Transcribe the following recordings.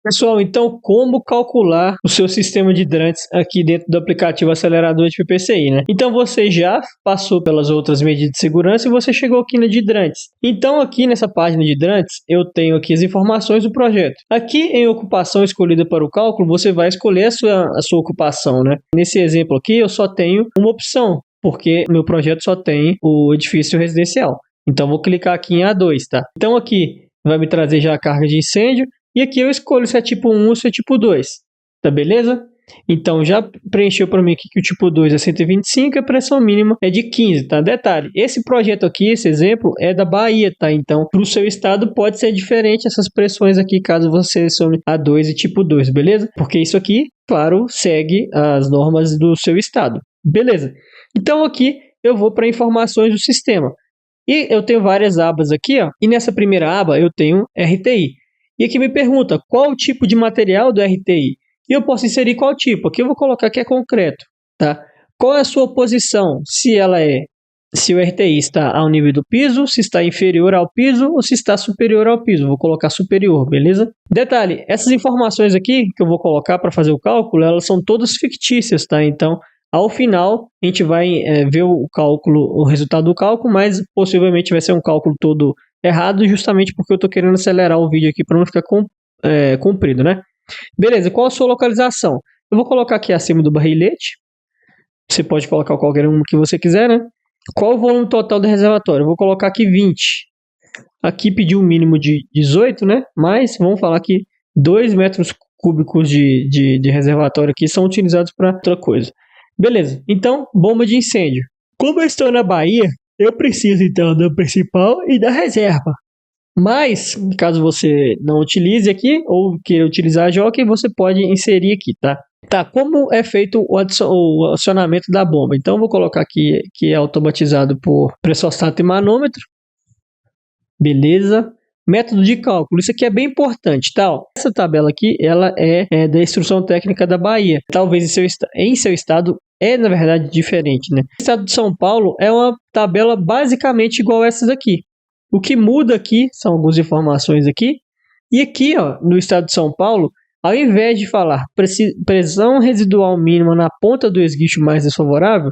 Pessoal, então como calcular o seu sistema de hidrantes aqui dentro do aplicativo acelerador de PPCI, né? Então você já passou pelas outras medidas de segurança e você chegou aqui na de hidrantes. Então aqui nessa página de hidrantes eu tenho aqui as informações do projeto. Aqui em ocupação escolhida para o cálculo, você vai escolher a sua ocupação, né? Nesse exemplo aqui eu só tenho uma opção, porque meu projeto só tem o edifício residencial. Então vou clicar aqui em A2, tá? Então aqui vai me trazer já a carga de incêndio. E aqui eu escolho se é tipo 1 ou se é tipo 2, tá beleza? Então já preencheu para mim aqui que o tipo 2 é 125 e a pressão mínima é de 15, tá? Detalhe, esse projeto aqui, esse exemplo, é da Bahia, tá? Então para o seu estado pode ser diferente essas pressões aqui, caso você selecione A2 e tipo 2, beleza? Porque isso aqui, claro, segue as normas do seu estado, beleza? Então aqui eu vou para informações do sistema. E eu tenho várias abas aqui, ó, e nessa primeira aba eu tenho RTI. E aqui me pergunta qual o tipo de material do RTI. E eu posso inserir qual tipo. Aqui eu vou colocar que é concreto, tá? Qual é a sua posição? Se o RTI está ao nível do piso, se está inferior ao piso ou se está superior ao piso. Vou colocar superior, beleza? Detalhe, essas informações aqui que eu vou colocar para fazer o cálculo, elas são todas fictícias, tá? Então, ao final, a gente vai ver o resultado do cálculo, mas possivelmente vai ser um cálculo todo errado, justamente porque eu estou querendo acelerar o vídeo aqui para não ficar comprido, né? Beleza, qual a sua localização? Eu vou colocar aqui acima do barrilete. Você pode colocar qualquer um que você quiser, né? Qual o volume total do reservatório? Eu vou colocar aqui 20. Aqui pediu um mínimo de 18, né? Mas vamos falar que 2 metros cúbicos de reservatório aqui são utilizados para outra coisa. Beleza, então, bomba de incêndio. Como eu estou na Bahia, eu preciso então da principal e da reserva. Mas, caso você não utilize aqui, ou queira utilizar a jockey, você pode inserir aqui, tá? Tá, como é feito o acionamento da bomba? Então, eu vou colocar aqui que é automatizado por pressostato e manômetro. Beleza. Método de cálculo, isso aqui é bem importante, tá? Essa tabela aqui, ela é da instrução técnica da Bahia. Talvez em seu estado na verdade diferente, né? O estado de São Paulo é uma tabela basicamente igual a essas aqui. O que muda aqui são algumas informações aqui. E aqui, ó, no estado de São Paulo, ao invés de falar pressão residual mínima na ponta do esguicho mais desfavorável,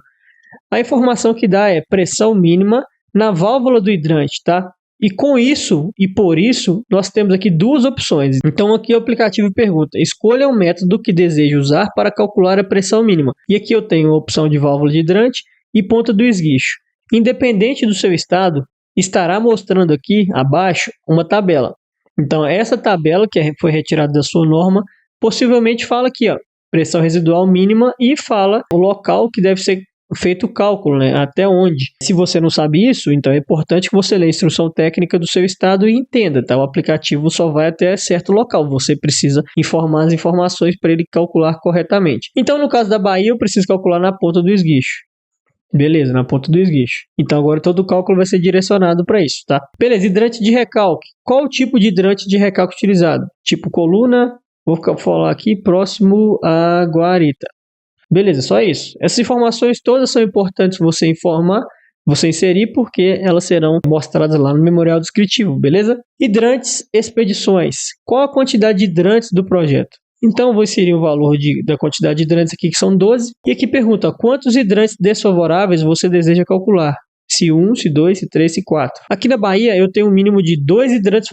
a informação que dá é pressão mínima na válvula do hidrante, tá? E com isso, e por isso, nós temos aqui duas opções. Então aqui o aplicativo pergunta, escolha o método que deseja usar para calcular a pressão mínima. E aqui eu tenho a opção de válvula de hidrante e ponta do esguicho. Independente do seu estado, estará mostrando aqui abaixo uma tabela. Então essa tabela que foi retirada da sua norma, possivelmente fala aqui, ó, pressão residual mínima e fala o local que deve ser feito o cálculo, né? Até onde. Se você não sabe isso, então é importante que você leia a instrução técnica do seu estado e entenda, tá? O aplicativo só vai até certo local, você precisa informar as informações para ele calcular corretamente. Então, no caso da Bahia, eu preciso calcular na ponta do esguicho. Beleza, na ponta do esguicho. Então, agora todo o cálculo vai ser direcionado para isso, tá? Beleza, hidrante de recalque. Qual o tipo de hidrante de recalque utilizado? Tipo coluna, vou falar aqui, próximo à guarita. Beleza, só isso. Essas informações todas são importantes você informar, você inserir, porque elas serão mostradas lá no memorial descritivo, beleza? Hidrantes, expedições. Qual a quantidade de hidrantes do projeto? Então, eu vou inserir o valor da quantidade de hidrantes aqui, que são 12. E aqui pergunta, quantos hidrantes desfavoráveis você deseja calcular? Se 1, se 2, se 3, se 4. Aqui na Bahia eu tenho um mínimo de 2 hidrantes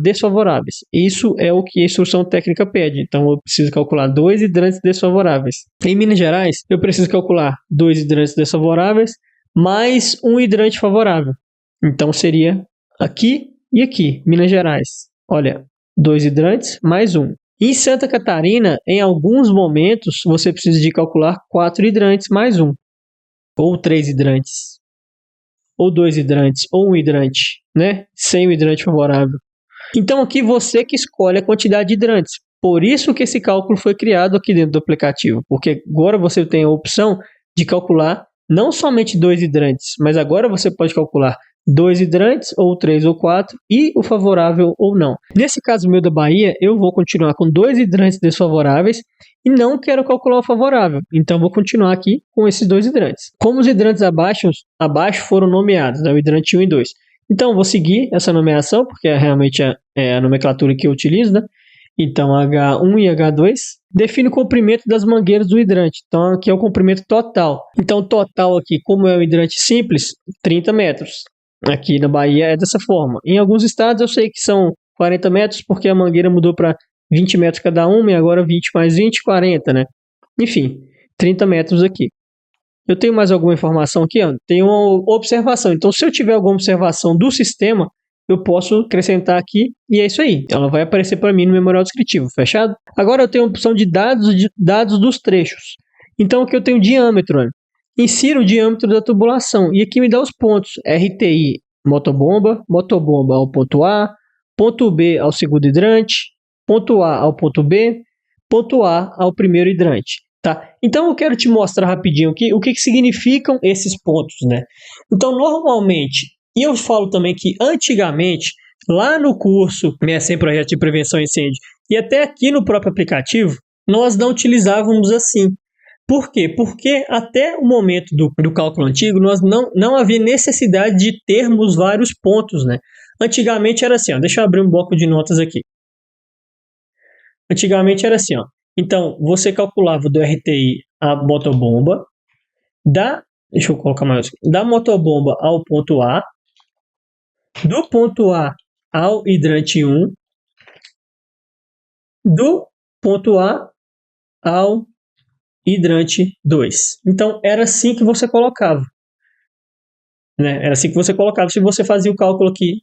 desfavoráveis. Isso é o que a instrução técnica pede. Então eu preciso calcular 2 hidrantes desfavoráveis. Em Minas Gerais eu preciso calcular 2 hidrantes desfavoráveis mais um hidrante favorável. Então seria aqui e aqui, Minas Gerais. Olha, 2 hidrantes mais um. Em Santa Catarina, em alguns momentos, você precisa de calcular 4 hidrantes mais um. Ou 3 hidrantes. Ou 2 hidrantes, ou um hidrante, né? Sem o hidrante favorável. Então aqui você que escolhe a quantidade de hidrantes. Por isso que esse cálculo foi criado aqui dentro do aplicativo. Porque agora você tem a opção de calcular não somente 2 hidrantes, mas agora você pode calcular 2 hidrantes, ou 3 ou 4, e o favorável ou não. Nesse caso meu da Bahia, eu vou continuar com 2 hidrantes desfavoráveis e não quero calcular o favorável. Então vou continuar aqui com esses 2 hidrantes. Como os hidrantes abaixo foram nomeados, né, o hidrante 1 e 2. Então vou seguir essa nomeação, porque é realmente a nomenclatura que eu utilizo, né? então H1 e H2. Define o comprimento das mangueiras do hidrante, então aqui é o comprimento total. Então o total aqui, como é um hidrante simples, 30 metros. Aqui na Bahia é dessa forma. Em alguns estados eu sei que são 40 metros, porque a mangueira mudou para 20 metros cada uma, e agora 20 mais 20, 40, né? Enfim, 30 metros aqui. Eu tenho mais alguma informação aqui? Ó? Tenho uma observação. Então, se eu tiver alguma observação do sistema, eu posso acrescentar aqui e é isso aí. Ela vai aparecer para mim no memorial descritivo, fechado? Agora eu tenho a opção de dados dos trechos. Então, aqui eu tenho diâmetro. Olha. Insira o diâmetro da tubulação. E aqui me dá os pontos. RTI, motobomba ao ponto A, ponto B ao segundo hidrante, ponto A ao ponto B, ponto A ao primeiro hidrante. Tá? Então eu quero te mostrar rapidinho aqui o que significam esses pontos, né? Então normalmente, e eu falo também que antigamente, lá no curso MEC Projeto de Prevenção a Incêndio, e até aqui no próprio aplicativo, nós não utilizávamos assim. Por quê? Porque até o momento do cálculo antigo, nós não havia necessidade de termos vários pontos, né? Antigamente era assim, ó, deixa eu abrir um bloco de notas aqui. Antigamente era assim, ó. Então, você calculava do RTI a motobomba, deixa eu colocar mais aqui, da motobomba ao ponto A, do ponto A ao hidrante 1, do ponto A ao hidrante 2. Então, era assim que você colocava. Né? Era assim que você colocava, se você fazia o cálculo aqui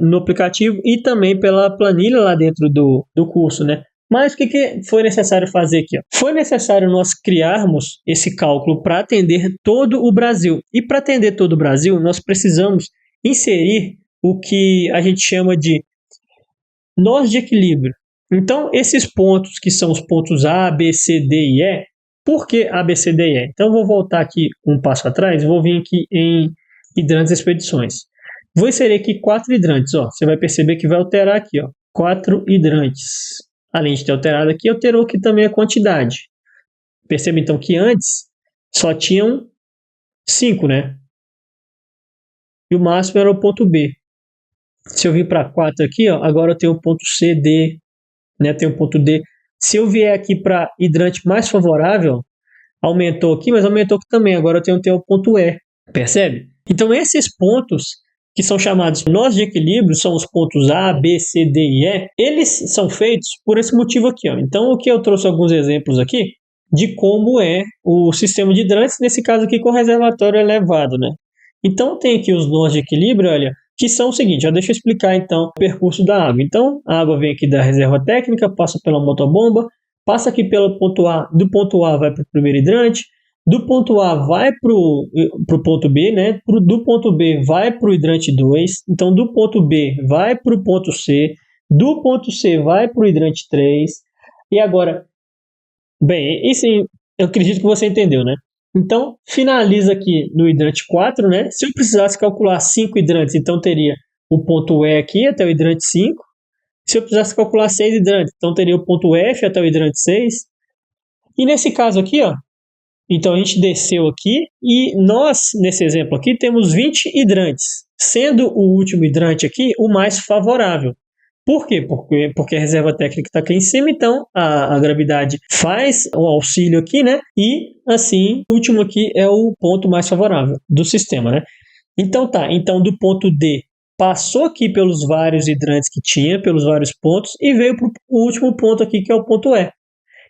no aplicativo e também pela planilha lá dentro do curso, né? Mas o que foi necessário fazer aqui? Ó? Foi necessário nós criarmos esse cálculo para atender todo o Brasil. E para atender todo o Brasil, nós precisamos inserir o que a gente chama de nós de equilíbrio. Então, esses pontos que são os pontos A, B, C, D e E, por que A, B, C, D e E? Então, eu vou voltar aqui um passo atrás, vou vir aqui em hidrantes e expedições. Vou inserir aqui 4 hidrantes. Ó. Você vai perceber que vai alterar aqui, ó, 4 hidrantes. Além de ter alterado aqui, alterou aqui também a quantidade. Perceba então que antes só tinham 5, né? E o máximo era o ponto B. Se eu vir para 4 aqui, ó, agora eu tenho o ponto C, D, né? Tenho o ponto D. Se eu vier aqui para hidrante mais favorável, aumentou aqui, mas aumentou aqui também. Agora eu tenho o ponto E. Percebe? Então esses pontos que são chamados nós de equilíbrio, são os pontos A, B, C, D e E, eles são feitos por esse motivo aqui. Ó. Então, aqui eu trouxe alguns exemplos aqui de como é o sistema de hidrantes, nesse caso aqui com reservatório elevado, né? Então, tem aqui os nós de equilíbrio, olha, que são o seguinte, ó, deixa eu explicar então o percurso da água. Então, a água vem aqui da reserva técnica, passa pela motobomba, passa aqui pelo ponto A, do ponto A vai para o primeiro hidrante, do ponto A vai para o ponto B, né? Do ponto B vai para o hidrante 2. Então, do ponto B vai para o ponto C. Do ponto C vai para o hidrante 3. E agora, bem, isso eu acredito que você entendeu, né? Então, finaliza aqui no hidrante 4, né? Se eu precisasse calcular 5 hidrantes, então teria o ponto E aqui até o hidrante 5. Se eu precisasse calcular 6 hidrantes, então teria o ponto F até o hidrante 6. E nesse caso aqui, ó, então a gente desceu aqui e nós, nesse exemplo aqui, temos 20 hidrantes, sendo o último hidrante aqui o mais favorável. Por quê? Porque a reserva técnica está aqui em cima, então a gravidade faz o auxílio aqui, né? E assim, o último aqui é o ponto mais favorável do sistema, né? Então tá, então do ponto D passou aqui pelos vários hidrantes que tinha, pelos vários pontos, e veio para o último ponto aqui, que é o ponto E.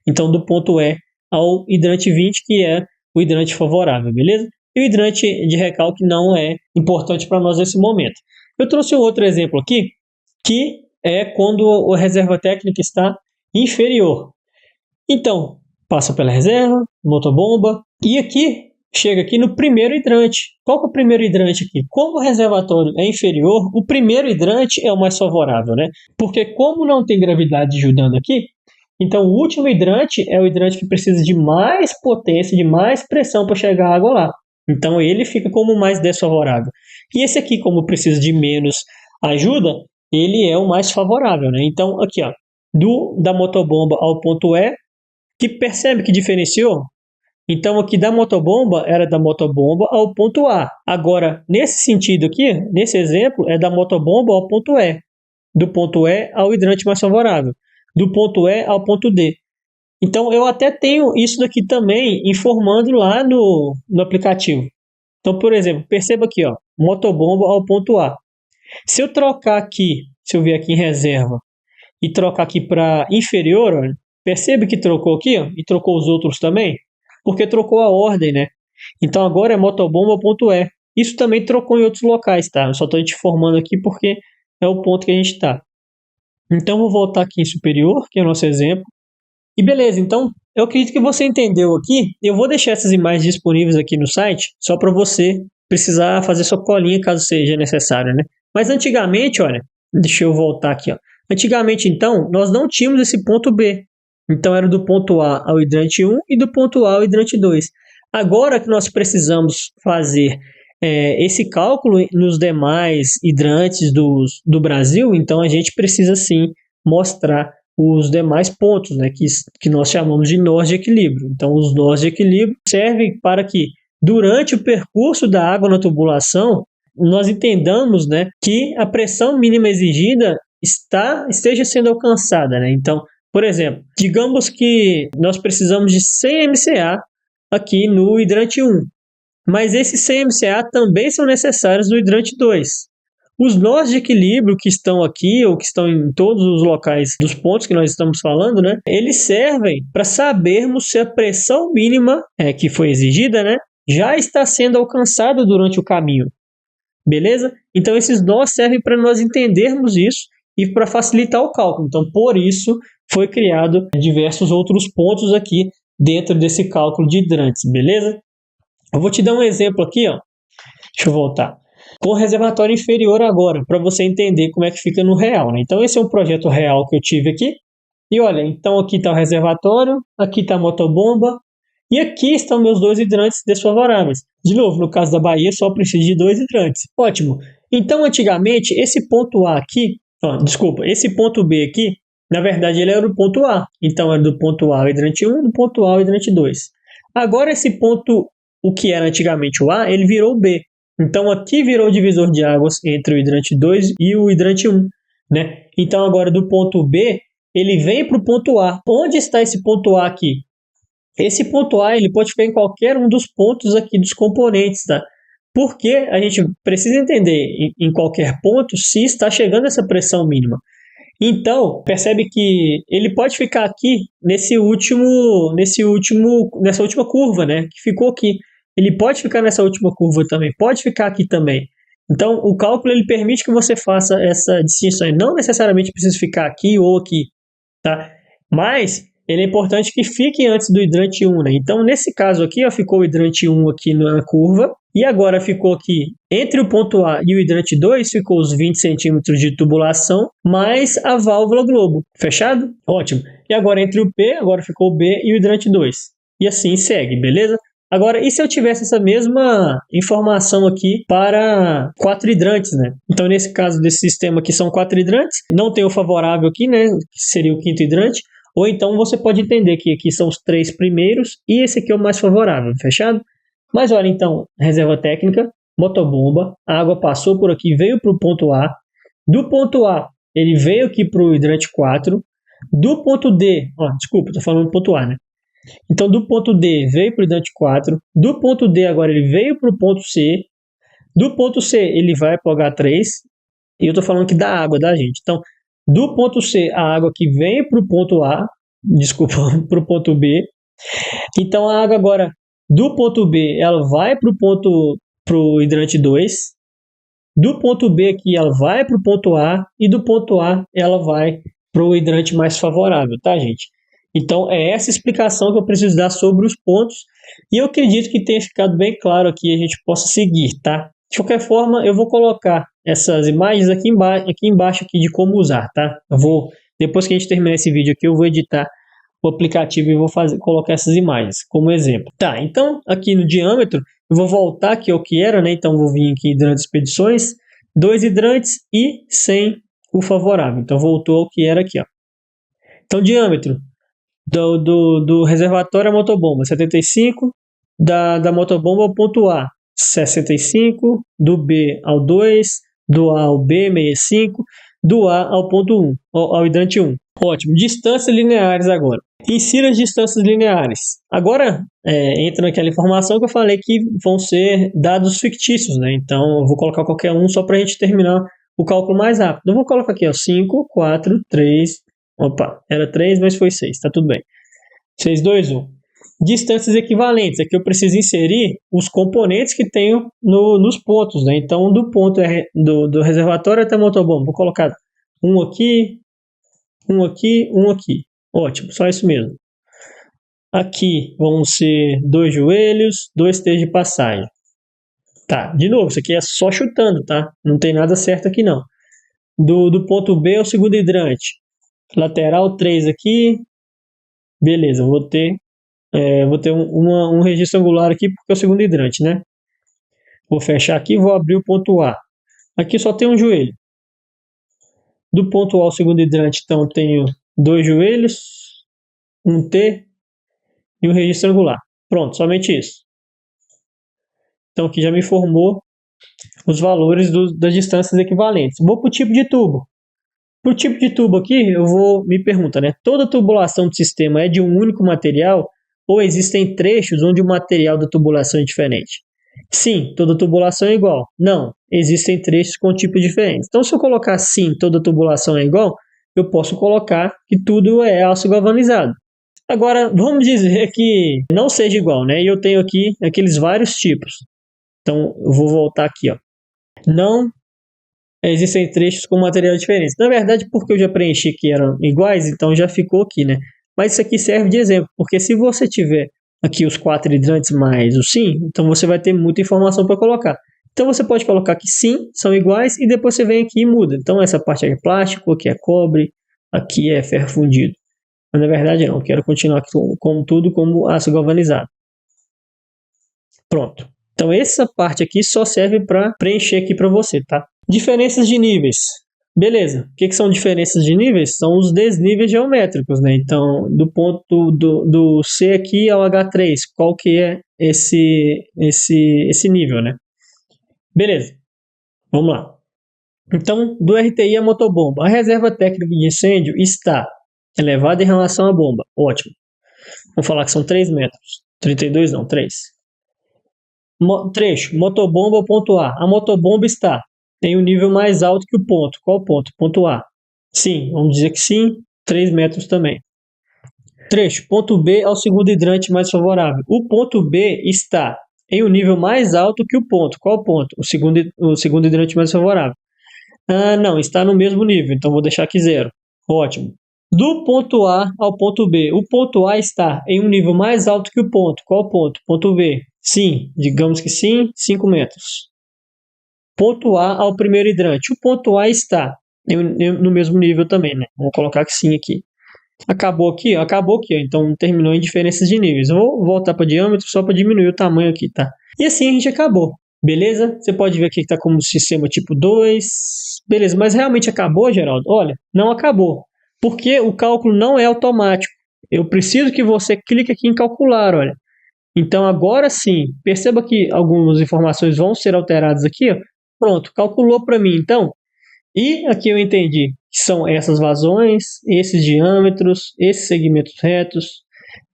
Então do ponto E ao hidrante 20, que é o hidrante favorável, beleza? E o hidrante de recalque não é importante para nós nesse momento. Eu trouxe um outro exemplo aqui, que é quando a reserva técnica está inferior. Então, passa pela reserva, motobomba, e aqui, chega aqui no primeiro hidrante. Qual que é o primeiro hidrante aqui? Como o reservatório é inferior, o primeiro hidrante é o mais favorável, né? Porque como não tem gravidade ajudando aqui, então, o último hidrante é o hidrante que precisa de mais potência, de mais pressão para chegar a água lá. Então, ele fica como mais desfavorável. E esse aqui, como precisa de menos ajuda, ele é o mais favorável, né? Então, aqui, ó, da motobomba ao ponto E, que percebe que diferenciou? Então, aqui da motobomba era da motobomba ao ponto A. Agora, nesse sentido aqui, nesse exemplo, é da motobomba ao ponto E. Do ponto E ao hidrante mais favorável. do ponto E ao ponto D. Então, eu até tenho isso daqui também informando lá no aplicativo. Então, por exemplo, perceba aqui, ó, motobomba ao ponto A. Se eu trocar aqui, se eu vir aqui em reserva e trocar aqui para inferior, olha, percebe que trocou aqui, ó, e trocou os outros também? Porque trocou a ordem, né? Então agora é motobomba ao ponto E. Isso também trocou em outros locais, tá? Eu só estou te informando aqui porque é o ponto que a gente está. Então vou voltar aqui em superior, que é o nosso exemplo. E beleza, então eu acredito que você entendeu aqui. Eu vou deixar essas imagens disponíveis aqui no site, só para você precisar fazer sua colinha caso seja necessário, né? Mas antigamente, olha, deixa eu voltar aqui, ó. Antigamente, então, nós não tínhamos esse ponto B. Então era do ponto A ao hidrante 1 e do ponto A ao hidrante 2. Agora que nós precisamos fazer esse cálculo nos demais hidrantes do Brasil, então a gente precisa sim mostrar os demais pontos, né, que nós chamamos de nós de equilíbrio. Então, os nós de equilíbrio servem para que, durante o percurso da água na tubulação, nós entendamos, né, que a pressão mínima exigida esteja sendo alcançada. Né? Então, por exemplo, digamos que nós precisamos de 100 MCA aqui no hidrante 1, mas esses 100 MCA também são necessários no hidrante 2. Os nós de equilíbrio que estão aqui, ou que estão em todos os locais dos pontos que nós estamos falando, né, eles servem para sabermos se a pressão mínima que foi exigida, né, já está sendo alcançada durante o caminho. Beleza? Então, esses nós servem para nós entendermos isso e para facilitar o cálculo. Então, por isso, foi criado diversos outros pontos aqui dentro desse cálculo de hidrantes, beleza? Eu vou te dar um exemplo aqui, ó. Deixa eu voltar. Com o reservatório inferior agora, para você entender como é que fica no real, né? Então, esse é um projeto real que eu tive aqui. E olha, então aqui está o reservatório, aqui está a motobomba, e aqui estão meus dois hidrantes desfavoráveis. De novo, no caso da Bahia, só preciso de 2 hidrantes. Ótimo. Então, antigamente, esse ponto A aqui, esse ponto B aqui, na verdade, ele era o ponto A. Então, era do ponto A ao hidrante 1, do ponto A ao hidrante 2. Agora, esse ponto, o que era antigamente o A, ele virou o B. Então, aqui virou o divisor de águas entre o hidrante 2 e o hidrante 1. Né? Então, agora, do ponto B, ele vem para o ponto A. Onde está esse ponto A aqui? Esse ponto A ele pode ficar em qualquer um dos pontos aqui dos componentes, tá? Porque a gente precisa entender em qualquer ponto se está chegando essa pressão mínima. Então, percebe que ele pode ficar aqui nessa última curva, né? Que ficou aqui. Ele pode ficar nessa última curva também, pode ficar aqui também. Então, o cálculo ele permite que você faça essa distinção. Não necessariamente precisa ficar aqui ou aqui, tá? Mas ele é importante que fique antes do hidrante 1, né? Então, nesse caso aqui, ó, ficou o hidrante 1 aqui na curva, e agora ficou aqui, entre o ponto A e o hidrante 2, ficou os 20 centímetros de tubulação, mais a válvula globo. Fechado? Ótimo. E agora, entre o P, agora ficou o B e o hidrante 2. E assim segue, beleza? Agora, e se eu tivesse essa mesma informação aqui para 4 hidrantes, né? Então, nesse caso desse sistema aqui, são 4 hidrantes, não tem o favorável aqui, né? Que seria o quinto hidrante. Ou então você pode entender que aqui são os 3 primeiros e esse aqui é o mais favorável, fechado? Mas olha então, reserva técnica, motobomba, a água passou por aqui, veio para o ponto A. Do ponto A, ele veio aqui para o hidrante 4. Do ponto D, estou falando do ponto A, né? Então do ponto D veio para o hidrante 4. Do ponto D agora ele veio para o ponto C. Do ponto C ele vai para o H3. E eu estou falando aqui da água, da gente. Então, do ponto C, a água que vem para o ponto A, para o ponto B. Então, a água agora, do ponto B, ela vai para o hidrante 2. Do ponto B aqui, ela vai para o ponto A. E do ponto A, ela vai para o hidrante mais favorável, tá, gente? Então, é essa explicação que eu preciso dar sobre os pontos. E eu acredito que tenha ficado bem claro aqui e a gente possa seguir, tá? De qualquer forma, eu vou colocar essas imagens aqui embaixo aqui de como usar, tá? Depois que a gente terminar esse vídeo aqui, eu vou editar o aplicativo e vou colocar essas imagens como exemplo. Tá, então aqui no diâmetro, eu vou voltar aqui ao que era, né? Então, vou vir aqui hidrantes expedições, 2 hidrantes e sem o favorável. Então, voltou ao que era aqui, ó. Então, diâmetro do reservatório à motobomba, 75, da motobomba ao ponto A, 65, do B ao 2, do A ao B, 65, do A ao ponto 1, ao hidrante 1. Ótimo. Distâncias lineares agora. Insira as distâncias lineares. Agora, entra naquela informação que eu falei que vão ser dados fictícios, né? Então, eu vou colocar qualquer um só para a gente terminar o cálculo mais rápido. Eu vou colocar aqui, ó, 5, 4, 3... Opa, era 3, mas foi 6, tá tudo bem. 6, 2, 1. Distâncias equivalentes. Aqui eu preciso inserir os componentes que tenho nos pontos, né? Então, do ponto do reservatório até a motobomba, vou colocar um aqui, um aqui, um aqui. Ótimo, só isso mesmo. Aqui vão ser 2 joelhos, 2 T de passagem. Tá, de novo, isso aqui é só chutando, tá? Não tem nada certo aqui não. Do ponto B ao segundo hidrante. Lateral 3 aqui. Beleza, vou ter um registro angular aqui porque é o segundo hidrante, né? Vou fechar aqui e vou abrir o ponto A. Aqui só tem um joelho. Do ponto A ao segundo hidrante, então, tenho 2 joelhos, um T e um registro angular. Pronto, somente isso. Então, aqui já me formou os valores das distâncias equivalentes. Vou para o tipo de tubo. Para o tipo de tubo aqui, me pergunta, né? Toda tubulação do sistema é de um único material ou existem trechos onde o material da tubulação é diferente? Sim, toda tubulação é igual. Não, existem trechos com tipos diferentes. Então, se eu colocar sim, toda tubulação é igual, eu posso colocar que tudo é aço galvanizado. Agora, vamos dizer que não seja igual, né? E eu tenho aqui aqueles vários tipos. Então, eu vou voltar aqui, ó. Não existem trechos com materiais diferentes. Na verdade, porque eu já preenchi que eram iguais, então já ficou aqui, né? Mas isso aqui serve de exemplo, porque se você tiver aqui os 4 hidrantes mais o sim, então você vai ter muita informação para colocar. Então você pode colocar que sim, são iguais, e depois você vem aqui e muda. Então essa parte aqui é plástico, aqui é cobre, aqui é ferro fundido. Mas na verdade não, eu quero continuar aqui com tudo como aço galvanizado. Pronto. Então essa parte aqui só serve para preencher aqui para você, tá? Diferenças de níveis. Beleza. O que são diferenças de níveis? São os desníveis geométricos, né? Então, do ponto do C aqui ao H3, qual que é esse nível, né? Beleza. Vamos lá. Então, do RTI à motobomba. A reserva técnica de incêndio está elevada em relação à bomba. Ótimo. Vamos falar que são 3 metros. 32 não, 3. Trecho, motobomba ao ponto A. A motobomba está em um nível mais alto que o ponto. Qual ponto? Ponto A. Sim, vamos dizer que sim, 3 metros também. Trecho, ponto B ao segundo hidrante mais favorável. O ponto B está em um nível mais alto que o ponto. Qual ponto? O segundo hidrante mais favorável. Não, está no mesmo nível, então vou deixar aqui 0. Ótimo. Do ponto A ao ponto B. O ponto A está em um nível mais alto que o ponto. Qual ponto? Ponto B. Sim, digamos que sim, 5 metros. Ponto A ao primeiro hidrante. O ponto A está no mesmo nível também, né? Vamos colocar que sim aqui. Acabou aqui, ó. Acabou aqui, ó. Então terminou em diferenças de níveis. Eu vou voltar para diâmetro só para diminuir o tamanho aqui, tá? E assim a gente acabou. Beleza? Você pode ver aqui que está como sistema tipo 2. Beleza, mas realmente acabou, Geraldo? Olha, não acabou. Porque o cálculo não é automático. Eu preciso que você clique aqui em calcular, olha. Então agora sim, perceba que algumas informações vão ser alteradas aqui, ó. Pronto, calculou para mim então. E aqui eu entendi que são essas vazões, esses diâmetros, esses segmentos retos.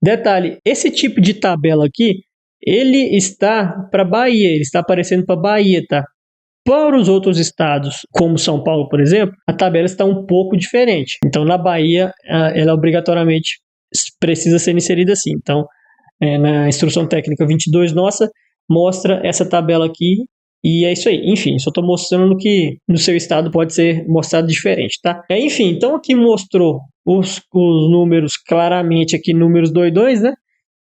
Detalhe, esse tipo de tabela aqui, ele está para Bahia, ele está aparecendo para Bahia, tá? Para os outros estados, como São Paulo, por exemplo, a tabela está um pouco diferente. Então, na Bahia, ela obrigatoriamente precisa ser inserida assim. Então, na instrução técnica 22 nossa, mostra essa tabela aqui. E é isso aí. Enfim, só estou mostrando que no seu estado pode ser mostrado diferente, tá? Enfim, então aqui mostrou os números claramente aqui, números 22, né?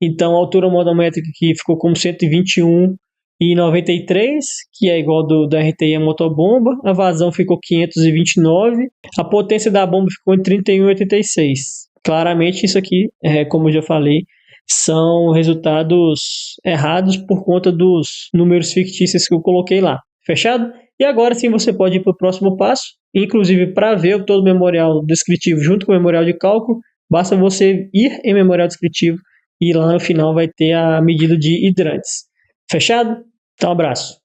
Então a altura monométrica aqui ficou como 121,93, que é igual da RTI a motobomba. A vazão ficou 529. A potência da bomba ficou em 31,86. Claramente isso aqui, como eu já falei, são resultados errados por conta dos números fictícios que eu coloquei lá. Fechado? E agora sim você pode ir para o próximo passo. Inclusive, para ver todo o memorial descritivo junto com o memorial de cálculo, basta você ir em memorial descritivo e lá no final vai ter a medida de hidrantes. Fechado? Então, um abraço.